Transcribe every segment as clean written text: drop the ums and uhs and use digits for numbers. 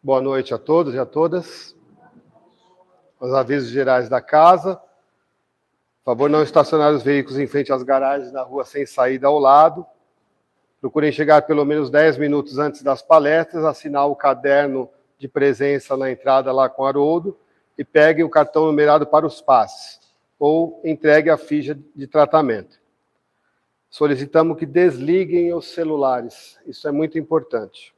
Boa noite a todos e a todas. Os avisos gerais da casa. Por favor, não estacionar os veículos em frente às garagens na rua sem saída ao lado. Procurem chegar pelo menos 10 minutos antes das palestras, assinar o caderno de presença na entrada lá com Haroldo e peguem o cartão numerado para os passes ou entregue a ficha de tratamento. Solicitamos que desliguem os celulares. Isso é muito importante.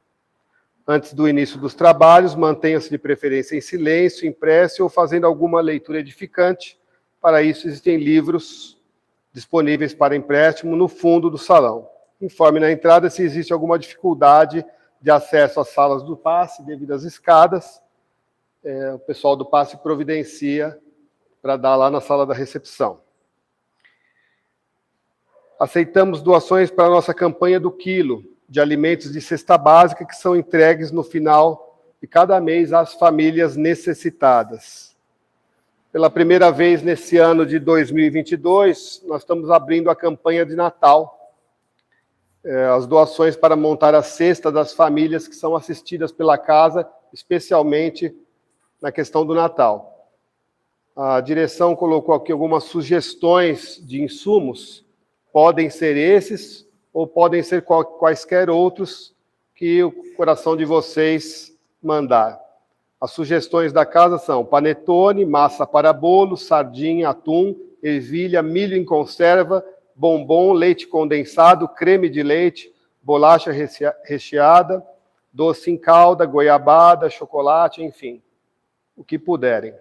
Antes do início dos trabalhos, mantenham-se de preferência em silêncio, em prece ou fazendo alguma leitura edificante. Para isso, existem livros disponíveis para empréstimo no fundo do salão. Informe na entrada se existe alguma dificuldade de acesso às salas do passe devido às escadas. O pessoal do passe providencia para dar lá na sala da recepção. Aceitamos doações para a nossa campanha do quilo de alimentos de cesta básica que são entregues no final de cada mês às famílias necessitadas. Pela primeira vez nesse ano de 2022, nós estamos abrindo a campanha de Natal. As doações para montar a cesta das famílias que são assistidas pela casa, especialmente na questão do Natal. A direção colocou aqui algumas sugestões de insumos. Podem ser esses ou podem ser quaisquer outros que o coração de vocês mandar. As sugestões da casa são panetone, massa para bolo, sardinha, atum, ervilha, milho em conserva, bombom, leite condensado, creme de leite, bolacha recheada, doce em calda, goiabada, chocolate, enfim, o que puderem.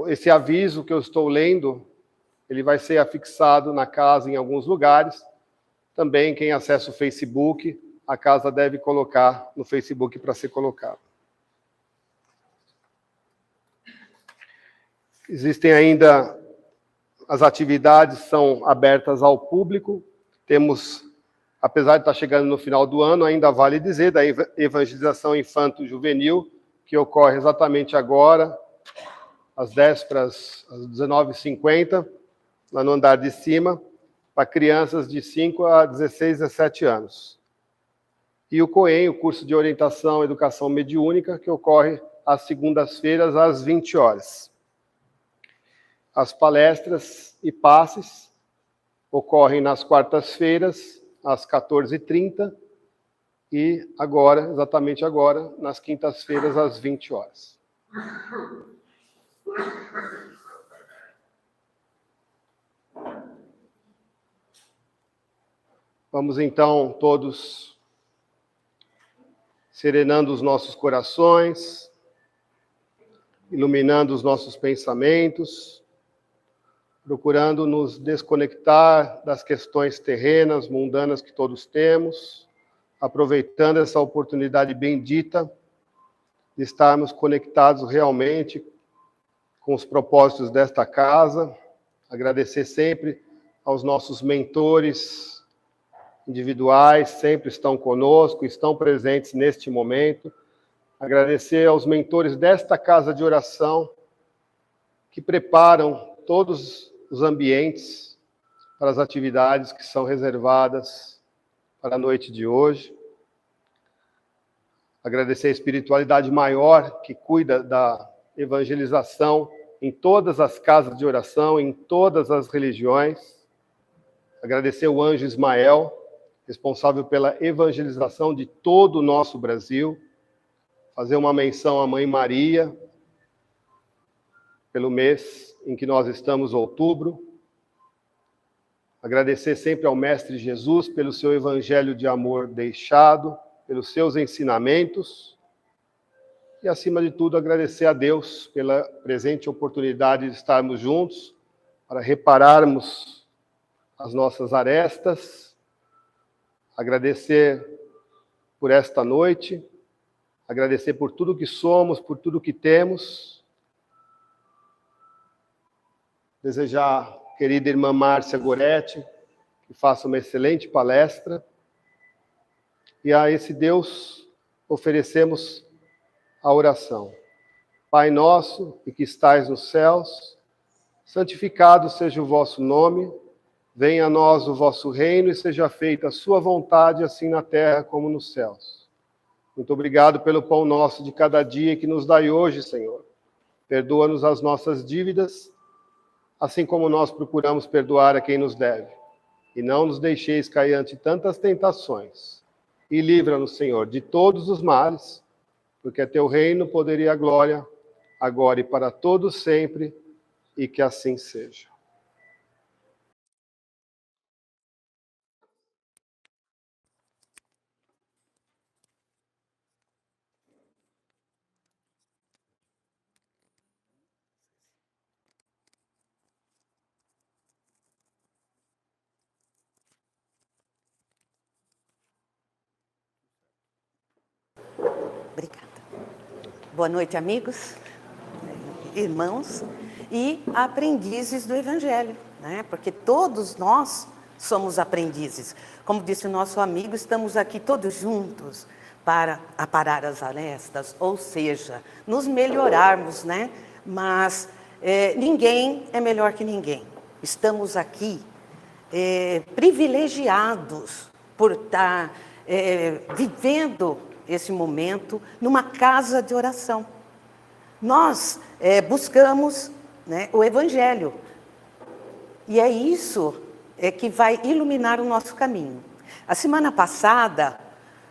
Esse aviso que eu estou lendo, ele vai ser afixado na casa em alguns lugares. Também, quem acessa o Facebook, a casa deve colocar no Facebook para ser colocado. Existem ainda, as atividades são abertas ao público. Temos, apesar de estar chegando no final do ano, ainda vale dizer, da evangelização infanto-juvenil, que ocorre exatamente agora, às 19h50, lá no andar de cima, para crianças de 5 a 16, 17 anos. E o COEM, o curso de orientação e educação mediúnica, que ocorre às segundas-feiras, às 20 horas. As palestras e passes ocorrem nas quartas-feiras, às 14h30, e agora, exatamente agora, nas quintas-feiras, às 20 horas. Vamos então todos serenando os nossos corações, iluminando os nossos pensamentos, procurando nos desconectar das questões terrenas, mundanas que todos temos, aproveitando essa oportunidade bendita de estarmos conectados realmente com os propósitos desta casa, agradecer sempre aos nossos mentores individuais, sempre estão conosco, estão presentes neste momento. Agradecer aos mentores desta casa de oração, que preparam todos os ambientes para as atividades que são reservadas para a noite de hoje. Agradecer a espiritualidade maior que cuida da evangelização em todas as casas de oração, em todas as religiões. Agradecer o anjo Ismael, responsável pela evangelização de todo o nosso Brasil. Fazer uma menção à Mãe Maria, pelo mês em que nós estamos, outubro. Agradecer sempre ao Mestre Jesus pelo seu evangelho de amor deixado, pelos seus ensinamentos. E, acima de tudo, agradecer a Deus pela presente oportunidade de estarmos juntos, para repararmos as nossas arestas. Agradecer por esta noite, agradecer por tudo que somos, por tudo que temos. Desejar, querida irmã Márcia Goretti, que faça uma excelente palestra. E a esse Deus oferecemos a oração. Pai nosso, que estais nos céus, santificado seja o vosso nome. Venha a nós o vosso reino e seja feita a sua vontade, assim na terra como nos céus. Muito obrigado pelo pão nosso de cada dia que nos dai hoje, Senhor. Perdoa-nos as nossas dívidas, assim como nós procuramos perdoar a quem nos deve. E não nos deixeis cair ante tantas tentações. E livra-nos, Senhor, de todos os males, porque é teu reino, poder e a glória, agora e para todos sempre, e que assim seja. Obrigada. Boa noite, amigos, irmãos e aprendizes do Evangelho, né? Porque todos nós somos aprendizes. Como disse o nosso amigo, estamos aqui todos juntos para aparar as arestas, ou seja, nos melhorarmos, né? Mas ninguém é melhor que ninguém. Estamos aqui privilegiados por estar vivendo esse momento numa casa de oração. Nós buscamos, né, o Evangelho, e é isso que vai iluminar o nosso caminho. A semana passada,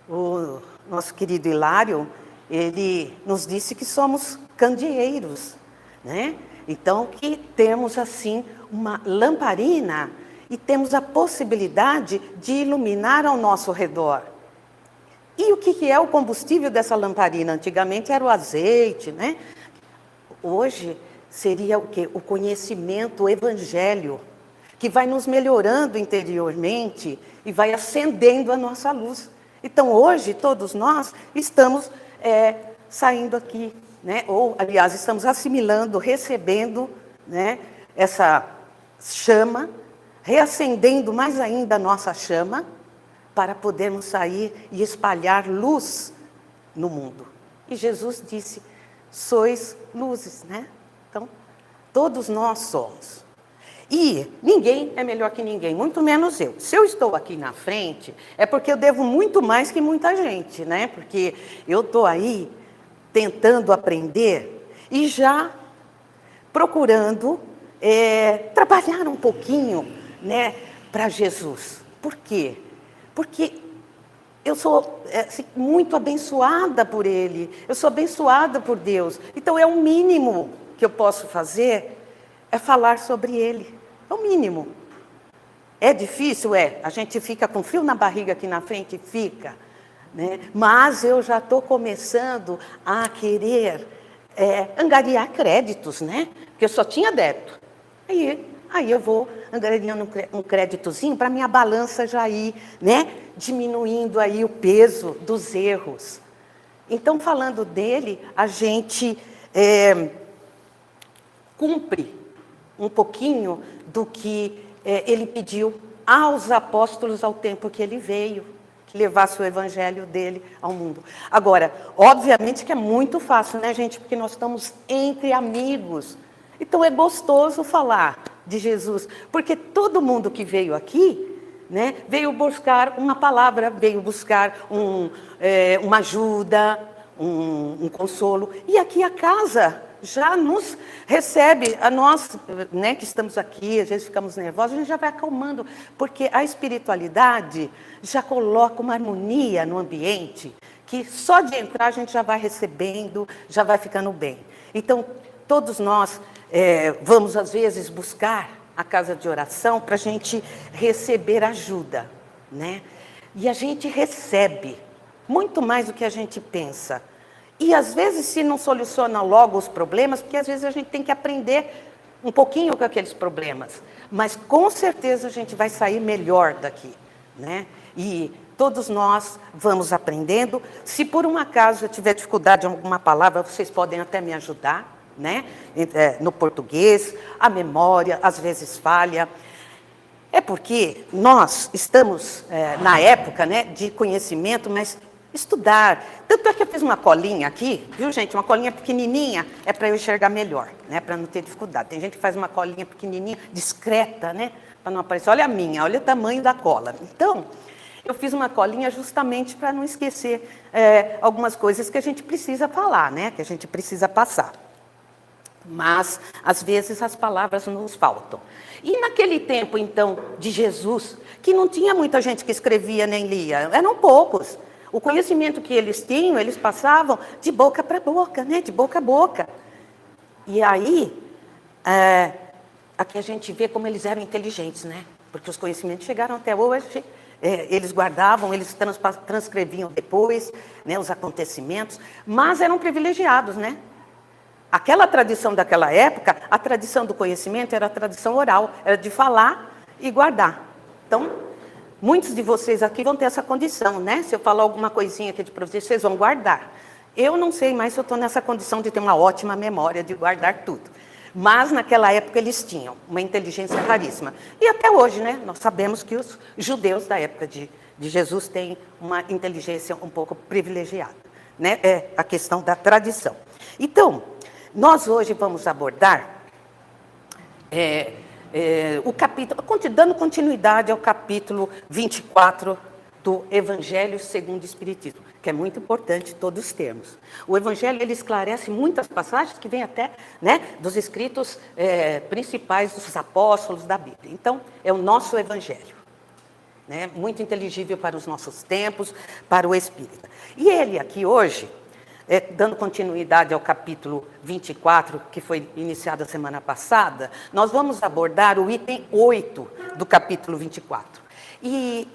o nosso querido Hilário, ele nos disse que somos candeeiros, né? Então, que temos assim uma lamparina e temos a possibilidade de iluminar ao nosso redor. E o que é o combustível dessa lamparina? Antigamente era o azeite, né? Hoje seria o quê? O conhecimento, o Evangelho, que vai nos melhorando interiormente e vai acendendo a nossa luz. Então, hoje, todos nós estamos saindo aqui, né? Ou, aliás, estamos assimilando, recebendo, né, essa chama, reacendendo mais ainda a nossa chama, para podermos sair e espalhar luz no mundo. E Jesus disse, sois luzes, né? Então, todos nós somos. E ninguém é melhor que ninguém, muito menos eu. Se eu estou aqui na frente, é porque eu devo muito mais que muita gente, né? Porque eu estou aí tentando aprender e já procurando trabalhar um pouquinho, né, para Jesus. Por quê? Porque eu sou muito abençoada por Ele, eu sou abençoada por Deus. Então, é o mínimo que eu posso fazer, é falar sobre Ele. É o mínimo. É difícil? A gente fica com frio na barriga aqui na frente, fica, né? Mas eu já estou começando a querer angariar créditos, né? Porque eu só tinha débito. Aí eu vou angariando um créditozinho para minha balança já ir, né, diminuindo aí o peso dos erros. Então, falando dele, a gente cumpre um pouquinho do que ele pediu aos apóstolos ao tempo que ele veio, que levasse o evangelho dele ao mundo. Agora, obviamente que é muito fácil, né, gente? Porque nós estamos entre amigos. Então, é gostoso falar de Jesus, porque todo mundo que veio aqui, né, veio buscar uma palavra, veio buscar uma ajuda, um consolo. E aqui a casa já nos recebe, a nós, né, que estamos aqui, às vezes ficamos nervosos, a gente já vai acalmando, porque a espiritualidade já coloca uma harmonia no ambiente, que só de entrar a gente já vai recebendo, já vai ficando bem. Então, todos nós vamos, às vezes, buscar a casa de oração para a gente receber ajuda, né? E a gente recebe muito mais do que a gente pensa. E, às vezes, se não soluciona logo os problemas, porque, às vezes, a gente tem que aprender um pouquinho com aqueles problemas. Mas, com certeza, a gente vai sair melhor daqui, né? E todos nós vamos aprendendo. Se, por um acaso, eu tiver dificuldade em alguma palavra, vocês podem até me ajudar, né? No português, a memória às vezes falha. É porque nós estamos na época, né, de conhecimento, mas estudar. Tanto é que eu fiz uma colinha aqui, viu, gente? Uma colinha pequenininha, é para eu enxergar melhor, né, para não ter dificuldade. Tem gente que faz uma colinha pequenininha, discreta, né, para não aparecer. Olha a minha, olha o tamanho da cola. Então, Eu fiz uma colinha justamente para não esquecer algumas coisas que a gente precisa falar, né? Que a gente precisa passar. Mas, às vezes, as palavras nos faltam. E naquele tempo, então, de Jesus, que não tinha muita gente que escrevia nem lia, eram poucos. O conhecimento que eles tinham, eles passavam de boca para boca, né? De boca a boca. E aí, aqui a gente vê como eles eram inteligentes, né? Porque os conhecimentos chegaram até hoje, eles guardavam, eles transcreviam depois, né, os acontecimentos, mas eram privilegiados, né? Aquela tradição daquela época, a tradição do conhecimento era a tradição oral, era de falar e guardar. Então, muitos de vocês aqui vão ter essa condição, né? Se eu falar alguma coisinha aqui para vocês, vocês vão guardar. Eu não sei mais se eu estou nessa condição de ter uma ótima memória, de guardar tudo. Mas, naquela época, eles tinham uma inteligência raríssima. E até hoje, né? Nós sabemos que os judeus da época de Jesus têm uma inteligência um pouco privilegiada, né? É a questão da tradição. Então, nós hoje vamos abordar o capítulo, dando continuidade ao capítulo 24 do Evangelho segundo o Espiritismo, que é muito importante todos termos. O Evangelho, ele esclarece muitas passagens que vêm até, né, dos escritos principais dos apóstolos da Bíblia. Então, é o nosso Evangelho, né, muito inteligível para os nossos tempos, para o espírita. E ele aqui hoje, dando continuidade ao capítulo 24, que foi iniciado a semana passada, nós vamos abordar o item 8 do capítulo 24. E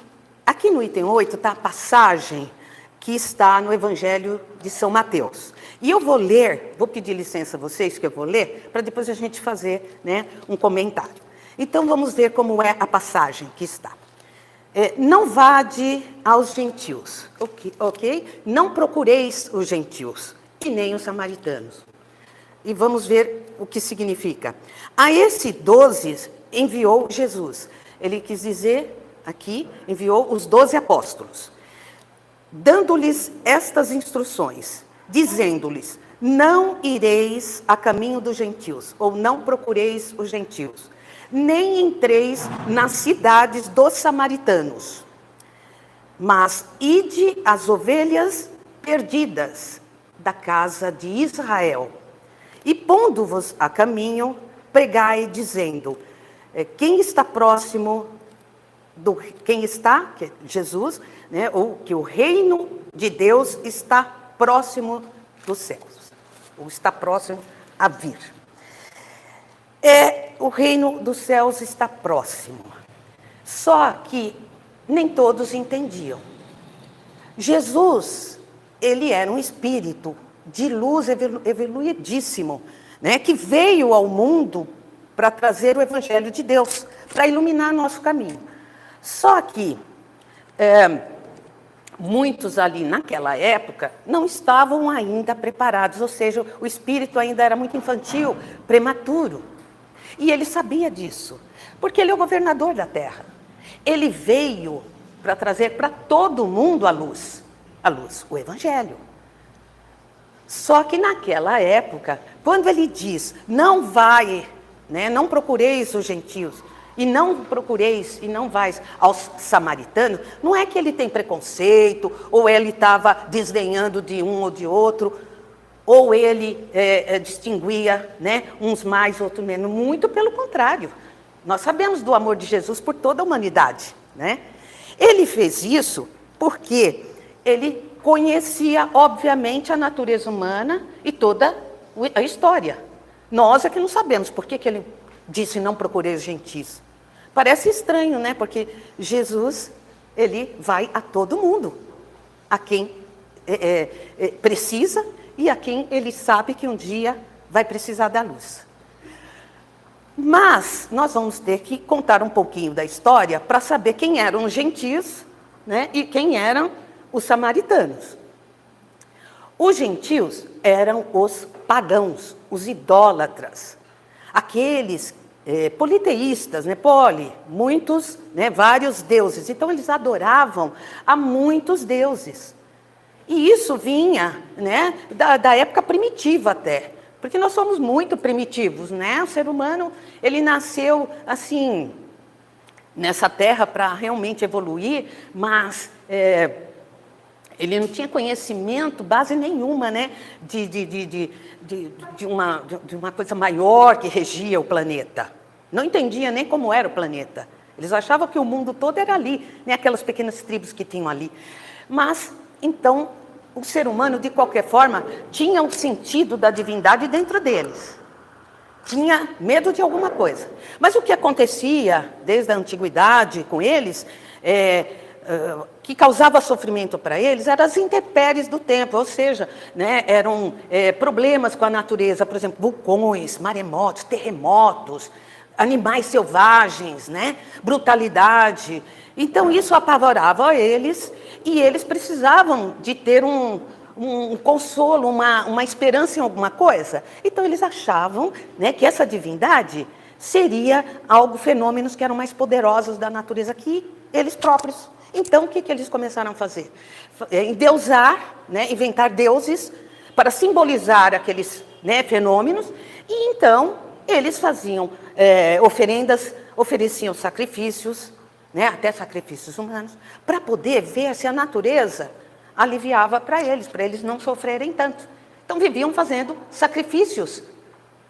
aqui no item 8 está a passagem que está no Evangelho de São Mateus. E eu vou ler, vou pedir licença a vocês que eu vou ler, para depois a gente fazer, né, um comentário. Então vamos ver como é a passagem que está. Não vade aos gentios, ok? Não procureis os gentios, e nem os samaritanos. E vamos ver o que significa. A esse 12 enviou Jesus. Ele quis dizer, aqui, enviou os 12 apóstolos, dando-lhes estas instruções, dizendo-lhes, não ireis a caminho dos gentios, ou não procureis os gentios, nem entreis nas cidades dos samaritanos, mas ide às ovelhas perdidas da casa de Israel. E pondo-vos a caminho, pregai, dizendo, quem está próximo quem está, que é Jesus, né, ou que o reino de Deus está próximo dos céus, ou está próximo a vir. O reino dos céus está próximo. Só que nem todos entendiam. Jesus, ele era um espírito de luz evoluidíssimo, né, que veio ao mundo para trazer o Evangelho de Deus, para iluminar nosso caminho. Só que muitos ali naquela época não estavam ainda preparados, ou seja, o espírito ainda era muito infantil, prematuro. E ele sabia disso, porque ele é o governador da terra. Ele veio para trazer para todo mundo a luz, o Evangelho. Só que naquela época, quando ele diz, não vai, né, não procureis os gentios, e não procureis e não vais aos samaritanos, não é que ele tem preconceito, ou ele estava desdenhando de um ou de outro, ou ele distinguia, né, uns mais, outros menos. Muito pelo contrário. Nós sabemos do amor de Jesus por toda a humanidade, né? Ele fez isso porque ele conhecia, obviamente, a natureza humana e toda a história. Nós é que não sabemos por que ele disse não procurei os gentis. Parece estranho, né? Porque Jesus, ele vai a todo mundo, a quem precisa e a quem ele sabe que um dia vai precisar da luz. Mas nós vamos ter que contar um pouquinho da história para saber quem eram os gentios, né, e quem eram os samaritanos. Os gentios eram os pagãos, os idólatras, aqueles politeístas, né, muitos, né, vários deuses. Então eles adoravam a muitos deuses. E isso vinha, né, da época primitiva até, porque nós somos muito primitivos, né? O ser humano, ele nasceu assim, nessa terra para realmente evoluir, mas ele não tinha conhecimento, base nenhuma, né, de uma coisa maior que regia o planeta. Não entendia nem como era o planeta. Eles achavam que o mundo todo era ali, né, aquelas pequenas tribos que tinham ali. Mas, então, o ser humano, de qualquer forma, tinha o sentido da divindade dentro deles. Tinha medo de alguma coisa. Mas o que acontecia desde a antiguidade com eles, que causava sofrimento para eles, eram as intempéries do tempo, ou seja, né, eram problemas com a natureza, por exemplo, vulcões, maremotos, terremotos, animais selvagens, né, brutalidade. Então isso apavorava eles, e eles precisavam de ter um consolo, uma esperança em alguma coisa. Então eles achavam, né, que essa divindade seria fenômenos que eram mais poderosos da natureza que eles próprios. Então o que eles começaram a fazer? Endeusar, né, inventar deuses para simbolizar aqueles, né, fenômenos, e então eles faziam oferendas, ofereciam sacrifícios, né, até sacrifícios humanos, para poder ver se a natureza aliviava para eles não sofrerem tanto. Então viviam fazendo sacrifícios,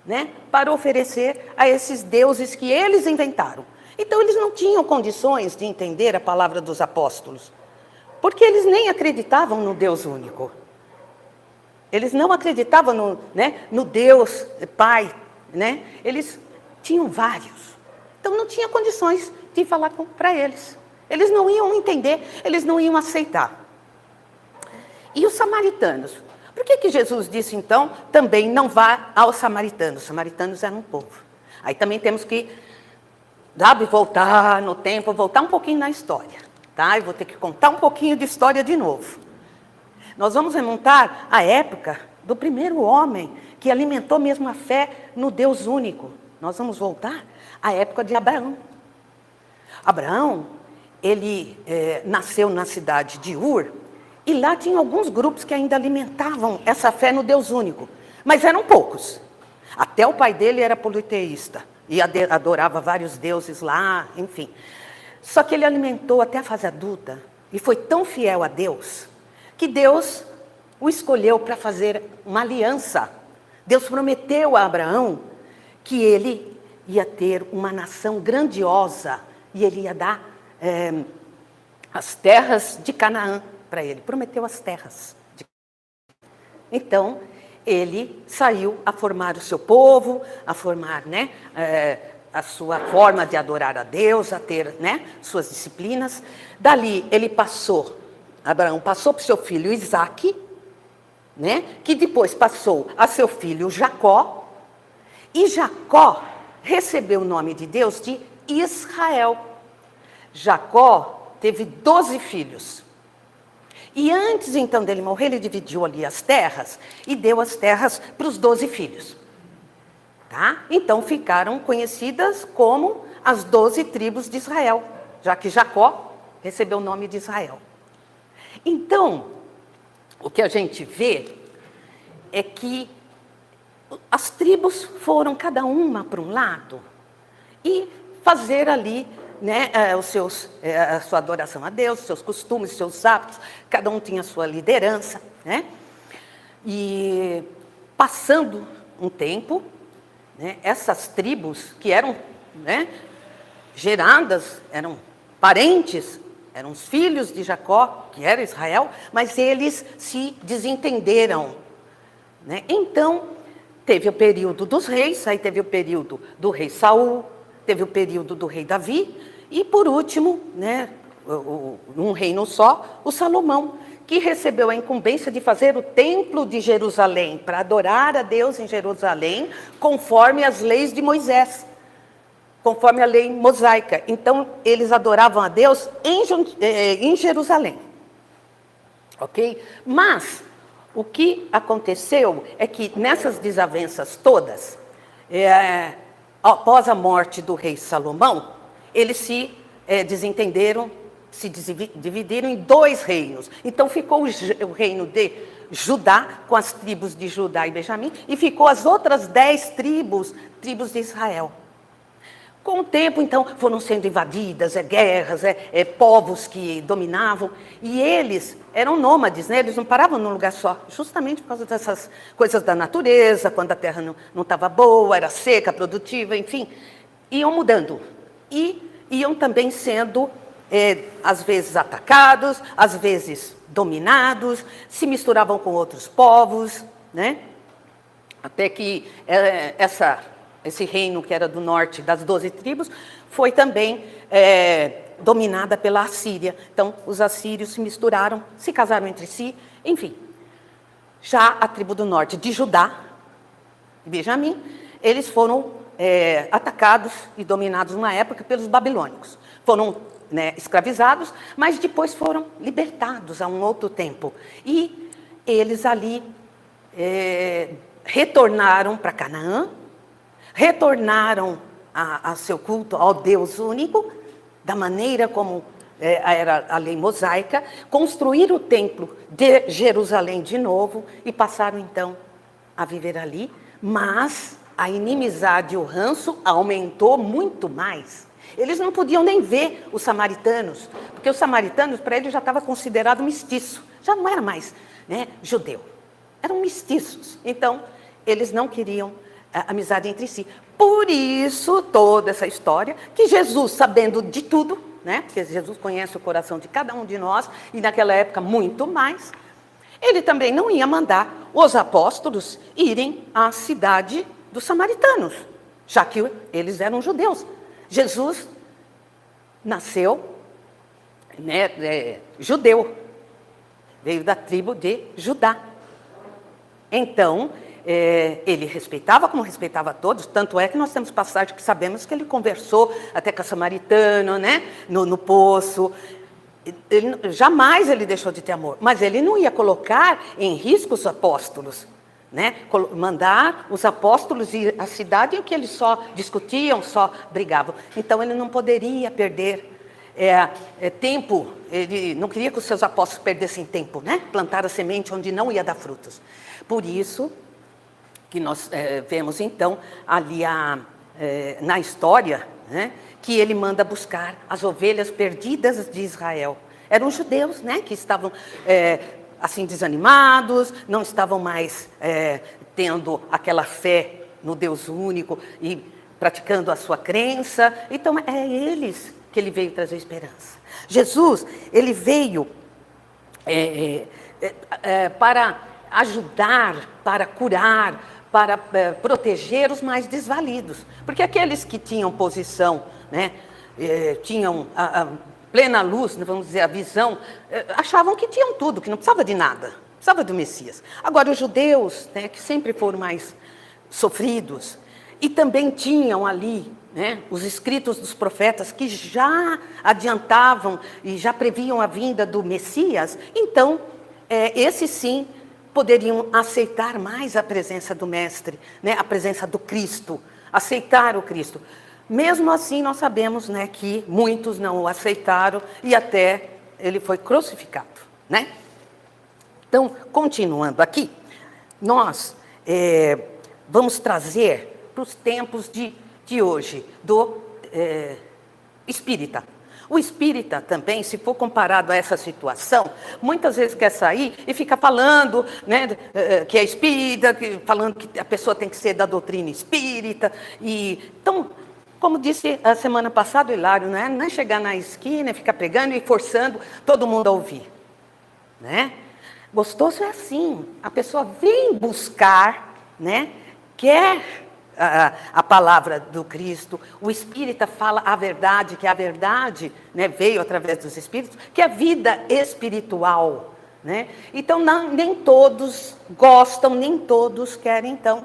né, para oferecer a esses deuses que eles inventaram. Então eles não tinham condições de entender a palavra dos apóstolos, porque eles nem acreditavam no Deus único. Eles não acreditavam no Deus Pai, né? Eles tinham vários. Então não tinha condições de falar para eles. Eles não iam entender, eles não iam aceitar. E os samaritanos? Por que Jesus disse, então, também não vá aos samaritanos? Os samaritanos eram um povo. Aí também temos que, voltar no tempo, voltar um pouquinho na história. Tá? Eu vou ter que contar um pouquinho de história de novo. Nós vamos remontar à época do primeiro homem que alimentou mesmo a fé no Deus único. Nós vamos voltar à época de Abraão. Abraão, ele nasceu na cidade de Ur, e lá tinha alguns grupos que ainda alimentavam essa fé no Deus único, mas eram poucos. Até o pai dele era politeísta, e adorava vários deuses lá, enfim. Só que ele alimentou até a fase adulta, e foi tão fiel a Deus, que Deus o escolheu para fazer uma aliança. Deus prometeu a Abraão que ele ia ter uma nação grandiosa, e ele ia dar as terras de Canaã para ele. Prometeu as terras. Então, ele saiu a formar o seu povo, a formar, né, a sua forma de adorar a Deus, a ter, né, suas disciplinas. Dali, Abraão passou para o seu filho Isaque, né, que depois passou a seu filho Jacó, e Jacó recebeu o nome de Deus de Israel. Jacó teve 12 filhos. E antes, então, dele morrer, ele dividiu ali as terras e deu as terras para os 12 filhos. Tá? Então, ficaram conhecidas como as 12 tribos de Israel, já que Jacó recebeu o nome de Israel. Então, o que a gente vê é que as tribos foram cada uma para um lado e fazer ali, né, a sua adoração a Deus, seus costumes, seus hábitos, cada um tinha a sua liderança, né? E passando um tempo, né, essas tribos que eram, né, geradas, eram parentes, eram os filhos de Jacó, que era Israel, mas eles se desentenderam, né? Então, teve o período dos reis, aí teve o período do rei Saul, teve o período do rei Davi, e por último, né, um reino só, o Salomão, que recebeu a incumbência de fazer o templo de Jerusalém, para adorar a Deus em Jerusalém, conforme as leis de Moisés, conforme a lei mosaica. Então, eles adoravam a Deus em Jerusalém. Ok? Mas, o que aconteceu é que nessas desavenças todas, após a morte do rei Salomão, eles se desentenderam, se dividiram em 2 reinos. Então ficou o reino de Judá, com as tribos de Judá e Benjamim, e ficou as outras 10 tribos de Israel. Com o tempo, então, foram sendo invadidas, guerras, povos que dominavam, e eles eram nômades, né? Eles não paravam num lugar só, justamente por causa dessas coisas da natureza, quando a terra não estava boa, era seca, produtiva, enfim, iam mudando. E iam também sendo, às vezes, atacados, às vezes dominados, se misturavam com outros povos, né? Até que esse reino que era do norte das 12 tribos, foi também dominada pela Assíria. Então, os assírios se misturaram, se casaram entre si, enfim. Já a tribo do norte de Judá, Benjamim, eles foram atacados e dominados numa época pelos babilônicos. Foram escravizados, mas depois foram libertados a um outro tempo. E eles ali retornaram para Canaã, retornaram a seu culto ao Deus único, da maneira como era a lei mosaica, construíram o templo de Jerusalém de novo e passaram então a viver ali, mas a inimizade e o ranço aumentou muito mais. Eles não podiam nem ver os samaritanos, porque os samaritanos para eles já estava considerado mestiço, já não era mais judeu, eram mestiços. Então, eles não queriam amizade entre si. Por isso, toda essa história, que Jesus, sabendo de tudo, porque Jesus conhece o coração de cada um de nós, e naquela época muito mais, ele também não ia mandar os apóstolos irem à cidade dos samaritanos, já que eles eram judeus. Jesus nasceu judeu, veio da tribo de Judá. Então, ele respeitava como respeitava todos, tanto é que nós temos passagem que sabemos que ele conversou até com a samaritana, no poço. Jamais ele deixou de ter amor, mas ele não ia colocar em risco os apóstolos, mandar os apóstolos ir à cidade em que eles só discutiam, só brigavam. Então ele não poderia perder tempo, ele não queria que os seus apóstolos perdessem tempo, plantar a semente onde não ia dar frutos. Por isso que nós vemos então ali na história, que ele manda buscar as ovelhas perdidas de Israel. Eram judeus, que estavam assim desanimados, não estavam mais tendo aquela fé no Deus único e praticando a sua crença. Então é eles que ele veio trazer esperança. Jesus, ele veio para ajudar, para curar, para proteger os mais desvalidos. Porque aqueles que tinham posição, tinham a plena luz, vamos dizer, a visão, achavam que tinham tudo, que não precisava de nada, precisava do Messias. Agora, os judeus, que sempre foram mais sofridos, e também tinham ali os escritos dos profetas que já adiantavam e já previam a vinda do Messias, então, esses sim poderiam aceitar mais a presença do Mestre, a presença do Cristo, aceitar o Cristo. Mesmo assim, nós sabemos que muitos não o aceitaram e até ele foi crucificado. Então, continuando aqui, nós vamos trazer para os tempos de hoje, do espírita. O espírita também, se for comparado a essa situação, muitas vezes quer sair e fica falando que é espírita, falando que a pessoa tem que ser da doutrina espírita. Então, como disse a semana passada o Hilário, não é chegar na esquina, ficar pregando e forçando todo mundo a ouvir. Gostoso é assim, a pessoa vem buscar, quer a palavra do Cristo, o espírita fala a verdade, que a verdade veio através dos espíritos, que é vida espiritual. Então, nem todos gostam, nem todos querem. Então,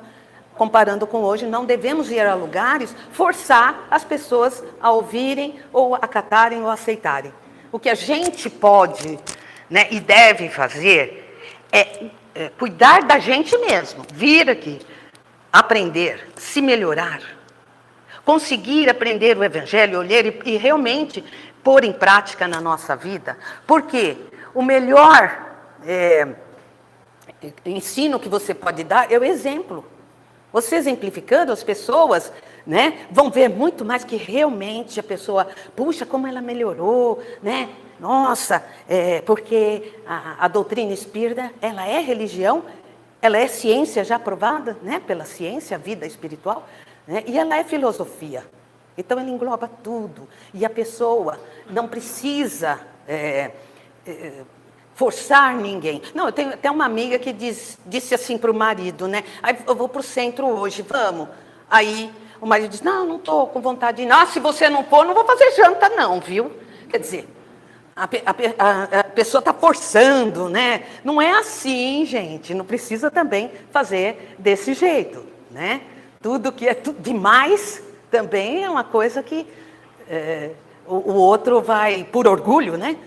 comparando com hoje, não devemos ir a lugares, forçar as pessoas a ouvirem, ou acatarem, ou aceitarem. O que a gente pode e deve fazer é cuidar da gente mesmo, vir aqui, aprender, se melhorar, conseguir aprender o Evangelho, olhar e realmente pôr em prática na nossa vida. Porque o melhor ensino que você pode dar é o exemplo. Você exemplificando, as pessoas, né, vão ver muito mais que realmente a pessoa, puxa, como ela melhorou, né? Nossa, porque a doutrina espírita, ela é religião, ela é ciência já provada, né, pela ciência, a vida espiritual, né, e ela é filosofia. Então, ela engloba tudo. E a pessoa não precisa forçar ninguém. Não, eu tenho até uma amiga que disse assim para o marido, né? Aí eu vou para o centro hoje, vamos. Aí o marido diz, não estou com vontade de ir. Ah, se você não for, não vou fazer janta não, viu? Quer dizer, a pessoa está forçando, né? Não é assim, gente. Não precisa também fazer desse jeito, né? Tudo que é demais também é uma coisa que o outro vai por orgulho, né?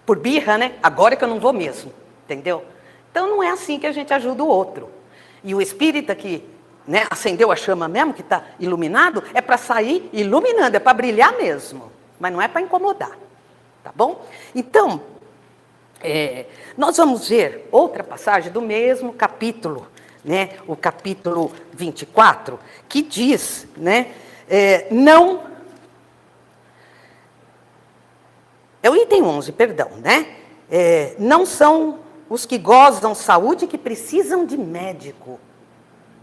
Por birra, né? Agora que eu não vou mesmo, entendeu? Então não é assim que a gente ajuda o outro. E o espírita que, né, acendeu a chama mesmo, que está iluminado, é para sair iluminando, é para brilhar mesmo. Mas não é para incomodar, tá bom? Então, nós vamos ver outra passagem do mesmo capítulo, né? O capítulo 24, que diz, né? Não... É o item 11, perdão, né? Não são os que gozam saúde que precisam de médico.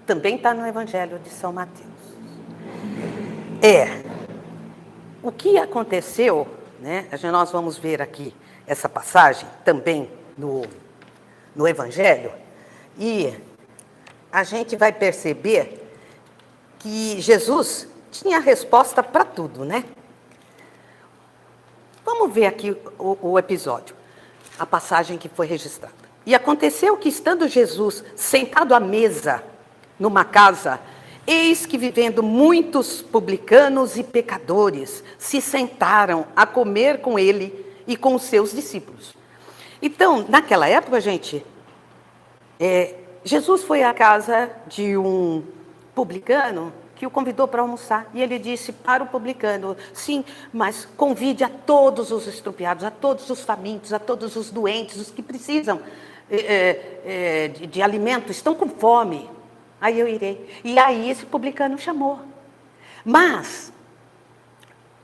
Também está no Evangelho de São Mateus. O que aconteceu, né? Nós vamos ver aqui essa passagem também no Evangelho, e a gente vai perceber que Jesus tinha a resposta para tudo, né? Vamos ver aqui o episódio, a passagem que foi registrada. E aconteceu que, estando Jesus sentado à mesa numa casa, eis que, vivendo muitos publicanos e pecadores, se sentaram a comer com ele e com os seus discípulos. Então, naquela época, gente, Jesus foi à casa de um publicano que o convidou para almoçar, e ele disse para o publicano, sim, mas convide a todos os estrupiados, a todos os famintos, a todos os doentes, os que precisam de alimento, estão com fome, aí eu irei. E aí esse publicano chamou. Mas,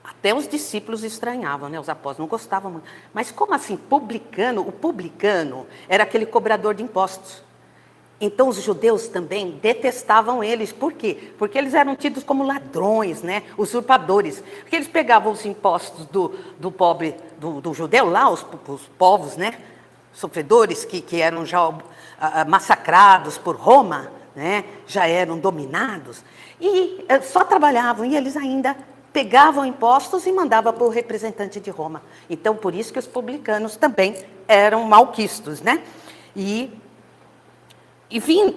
até os discípulos estranhavam, né? Os apóstolos não gostavam muito. Mas como assim, publicano? O publicano era aquele cobrador de impostos. Então, os judeus também detestavam eles. Por quê? Porque eles eram tidos como ladrões, né? Usurpadores. Porque eles pegavam os impostos do pobre, do judeu lá, os povos, né? Sofredores que eram já massacrados por Roma, né? Já eram dominados. E só trabalhavam, e eles ainda pegavam impostos e mandavam para o representante de Roma. Então, por isso que os publicanos também eram malquistos, né?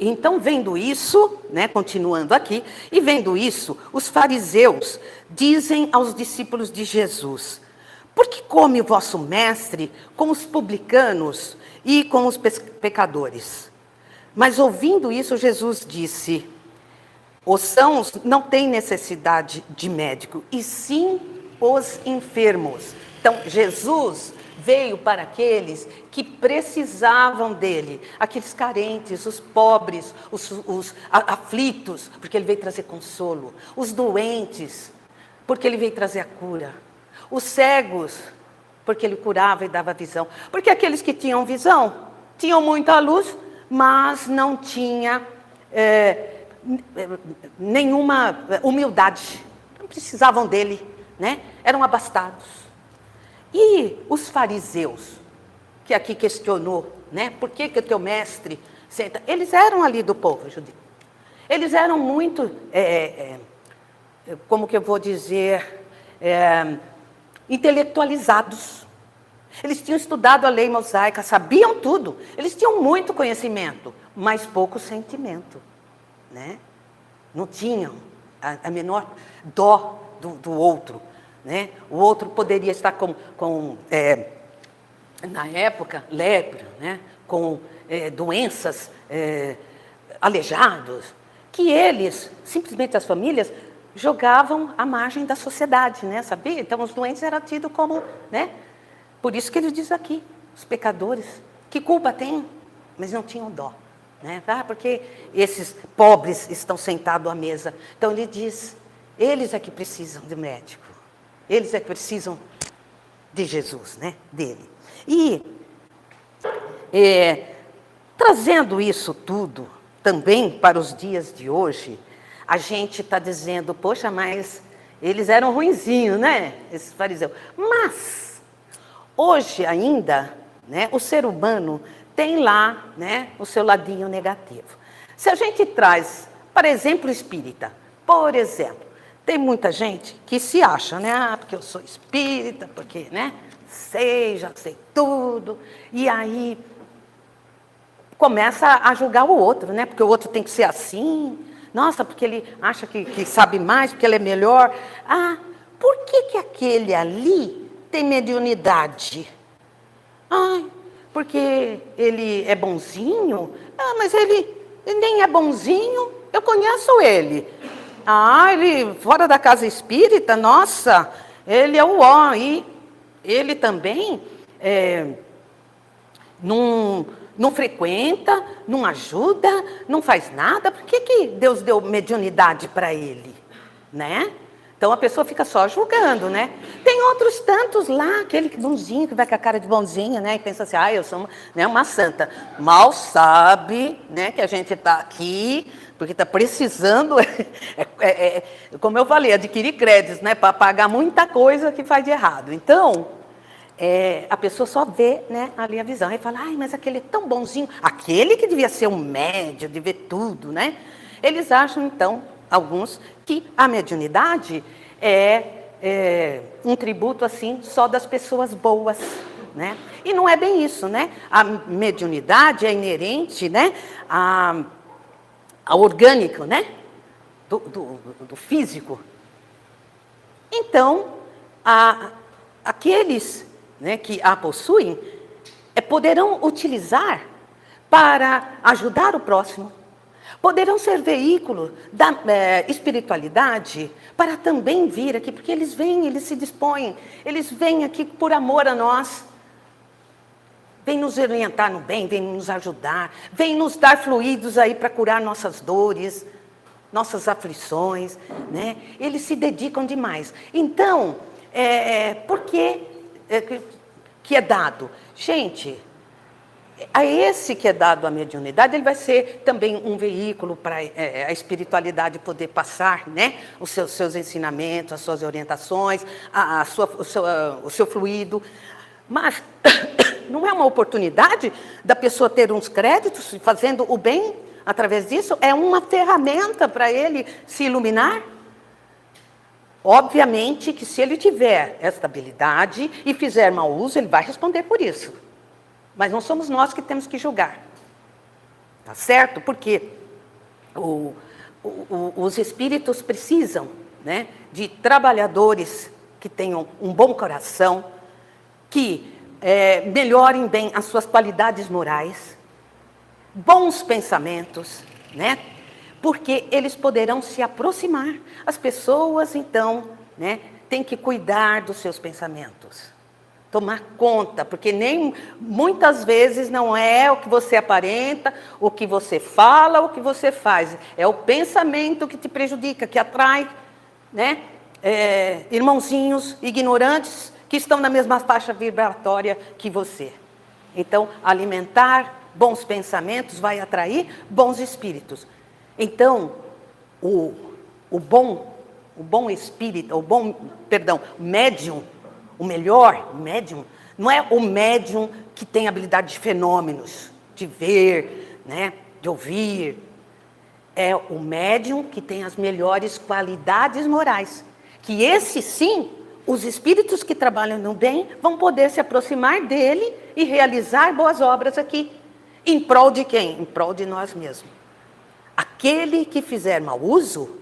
Então, vendo isso, né, continuando aqui, e vendo isso, os fariseus dizem aos discípulos de Jesus, por que come o vosso mestre com os publicanos e com os pecadores? Mas ouvindo isso, Jesus disse, os sãos não têm necessidade de médico, e sim os enfermos. Então, Jesus veio para aqueles que precisavam dele, aqueles carentes, os pobres, os aflitos, porque ele veio trazer consolo, os doentes, porque ele veio trazer a cura, os cegos, porque ele curava e dava visão, porque aqueles que tinham visão, tinham muita luz, mas não tinha nenhuma humildade, não precisavam dele, né? Eram abastados. E os fariseus, que aqui questionou, né? Por que o teu mestre senta? Eles eram ali do povo judeu. Eles eram muito, como que eu vou dizer, intelectualizados. Eles tinham estudado a lei mosaica, sabiam tudo. Eles tinham muito conhecimento, mas pouco sentimento, né? Não tinham a menor dó do outro. Né? O outro poderia estar com na época, lepra, né? Com doenças, aleijados, que eles, simplesmente as famílias, jogavam à margem da sociedade, né? Sabia? Então, os doentes eram tidos como, né? Por isso que ele diz aqui, os pecadores, que culpa têm? Mas não tinham dó, né? Porque esses pobres estão sentados à mesa. Então ele diz, eles é que precisam de médico. Eles é que precisam de Jesus, né? Dele. E trazendo isso tudo também para os dias de hoje, a gente está dizendo, poxa, mas eles eram ruinzinhos, né? Esses fariseus. Mas, hoje ainda, né, o ser humano tem lá, né, o seu ladinho negativo. Se a gente traz, por exemplo, espírita, por exemplo, tem muita gente que se acha, né? Porque eu sou espírita, porque, né? Já sei tudo. E aí começa a julgar o outro, né? Porque o outro tem que ser assim. Nossa, porque ele acha que sabe mais, porque ele é melhor. Ah, por que aquele ali tem mediunidade? Ai, porque ele é bonzinho? Ah, mas ele nem é bonzinho, eu conheço ele. Ah, ele fora da casa espírita, nossa, ele é o ó. E ele também não frequenta, não ajuda, não faz nada. Por que Deus deu mediunidade para ele, né? Então a pessoa fica só julgando, né? Tem outros tantos lá, aquele bonzinho que vai com a cara de bonzinha, né? E pensa assim, eu sou uma santa. Mal sabe, né, que a gente está aqui, porque está precisando, como eu falei, adquirir créditos, né? Para pagar muita coisa que faz de errado. Então, a pessoa só vê, né, ali a visão. Aí fala, mas aquele é tão bonzinho. Aquele que devia ser um médium, de ver tudo, né? Eles acham, então, alguns, que a mediunidade é um tributo, assim, só das pessoas boas, né? E não é bem isso, né? A mediunidade é inerente, né, ao orgânico, né? Do físico. Então, aqueles, né, que a possuem, poderão utilizar para ajudar o próximo. Poderão ser veículo da espiritualidade para também vir aqui, porque eles vêm, eles se dispõem, eles vêm aqui por amor a nós. Vêm nos orientar no bem, vêm nos ajudar, vêm nos dar fluidos aí para curar nossas dores, nossas aflições, né? Eles se dedicam demais. Então, por que é dado? Gente, a esse que é dado a mediunidade, ele vai ser também um veículo para a espiritualidade poder passar, né, os seus ensinamentos, as suas orientações, o seu fluido. Mas não é uma oportunidade da pessoa ter uns créditos fazendo o bem através disso? É uma ferramenta para ele se iluminar? Obviamente que se ele tiver esta habilidade e fizer mau uso, ele vai responder por isso. Mas não somos nós que temos que julgar. Tá certo? Porque os espíritos precisam, né, de trabalhadores que tenham um bom coração, que melhorem bem as suas qualidades morais, bons pensamentos, né? Porque eles poderão se aproximar. As pessoas, então, né, têm que cuidar dos seus pensamentos. Tomar conta, porque muitas vezes não é o que você aparenta, o que você fala, o que você faz. É o pensamento que te prejudica, que atrai, né, irmãozinhos ignorantes que estão na mesma faixa vibratória que você. Então, alimentar bons pensamentos vai atrair bons espíritos. Então, o bom espírito, médium, o melhor médium, não é o médium que tem habilidade de fenômenos, de ver, né, de ouvir. É o médium que tem as melhores qualidades morais. Que esse sim, os espíritos que trabalham no bem vão poder se aproximar dele e realizar boas obras aqui. Em prol de quem? Em prol de nós mesmos. Aquele que fizer mau uso,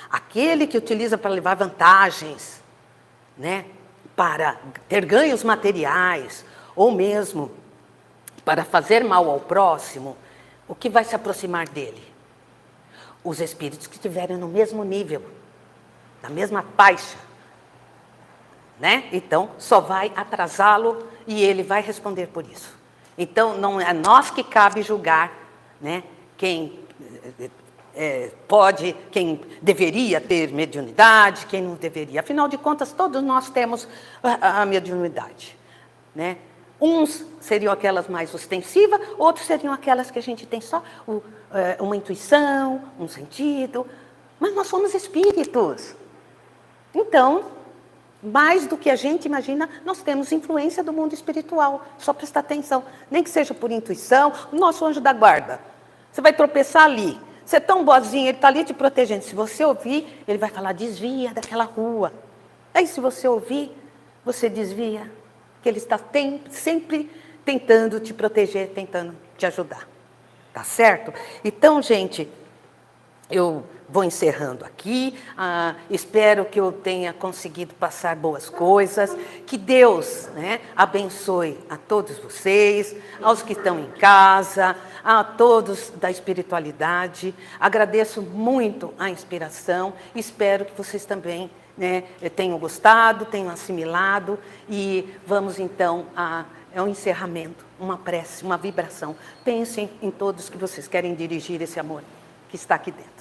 aquele que utiliza para levar vantagens, né, para ter ganhos materiais, ou mesmo para fazer mal ao próximo, o que vai se aproximar dele? Os espíritos que estiverem no mesmo nível, na mesma faixa, né? Então, só vai atrasá-lo e ele vai responder por isso. Então, não é nós que cabe julgar, né, quem pode, quem deveria ter mediunidade, quem não deveria. Afinal de contas, todos nós temos a mediunidade, né? Uns seriam aquelas mais ostensivas, outros seriam aquelas que a gente tem só uma intuição, um sentido. Mas nós somos espíritos. Então, mais do que a gente imagina, nós temos influência do mundo espiritual. Só prestar atenção. Nem que seja por intuição, o nosso anjo da guarda. Você vai tropeçar ali. Você é tão boazinho, ele está ali te protegendo. Se você ouvir, ele vai falar, desvia daquela rua. Aí, se você ouvir, você desvia. Que ele está sempre tentando te proteger, tentando te ajudar. Tá certo? Então, gente, eu vou encerrando aqui. Espero que eu tenha conseguido passar boas coisas. Que Deus, né, abençoe a todos vocês, aos que estão em casa, a todos da espiritualidade. Agradeço muito a inspiração. Espero que vocês também, né, tenham gostado, tenham assimilado. E vamos então é um encerramento, uma prece, uma vibração. Pensem em todos que vocês querem dirigir esse amor que está aqui dentro.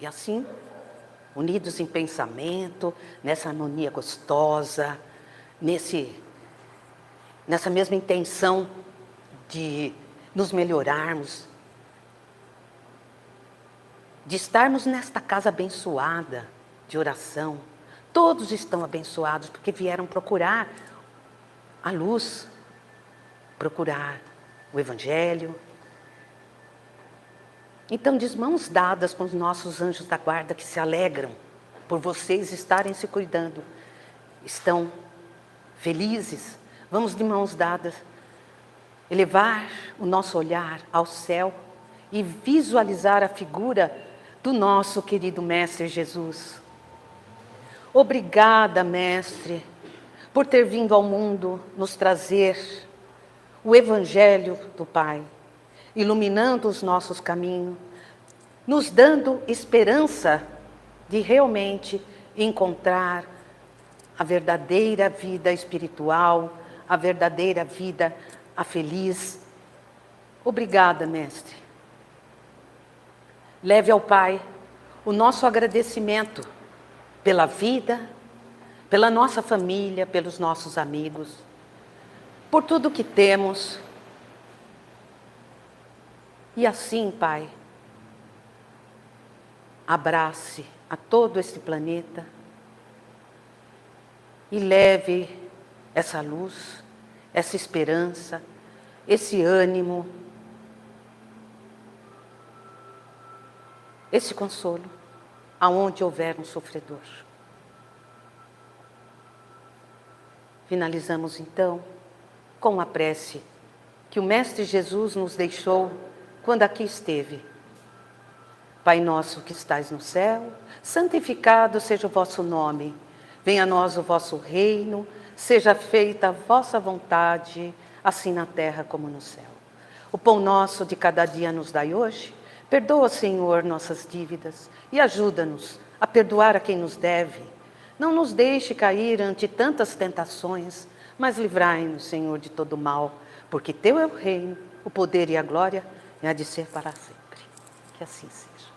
E assim, unidos em pensamento, nessa harmonia gostosa, nessa mesma intenção de nos melhorarmos, de estarmos nesta casa abençoada de oração. Todos estão abençoados porque vieram procurar a luz, procurar o Evangelho. Então, de mãos dadas com os nossos anjos da guarda que se alegram por vocês estarem se cuidando, estão felizes. Vamos de mãos dadas elevar o nosso olhar ao céu e visualizar a figura do nosso querido Mestre Jesus. Obrigada, Mestre, por ter vindo ao mundo nos trazer o Evangelho do Pai, iluminando os nossos caminhos, nos dando esperança de realmente encontrar a verdadeira vida espiritual, a verdadeira vida, a feliz. Obrigada, Mestre. Leve ao Pai o nosso agradecimento pela vida, pela nossa família, pelos nossos amigos, por tudo que temos. E assim, Pai, abrace a todo este planeta e leve essa luz, essa esperança, esse ânimo, esse consolo, aonde houver um sofredor. Finalizamos então com a prece que o Mestre Jesus nos deixou quando aqui esteve. Pai nosso que estais no céu, santificado seja o vosso nome. Venha a nós o vosso reino, seja feita a vossa vontade, assim na terra como no céu. O pão nosso de cada dia nos dai hoje. Perdoa, Senhor, nossas dívidas e ajuda-nos a perdoar a quem nos deve. Não nos deixe cair ante tantas tentações, mas livrai-nos, Senhor, de todo mal, porque teu é o reino, o poder e a glória, e há de ser para sempre. Que assim seja.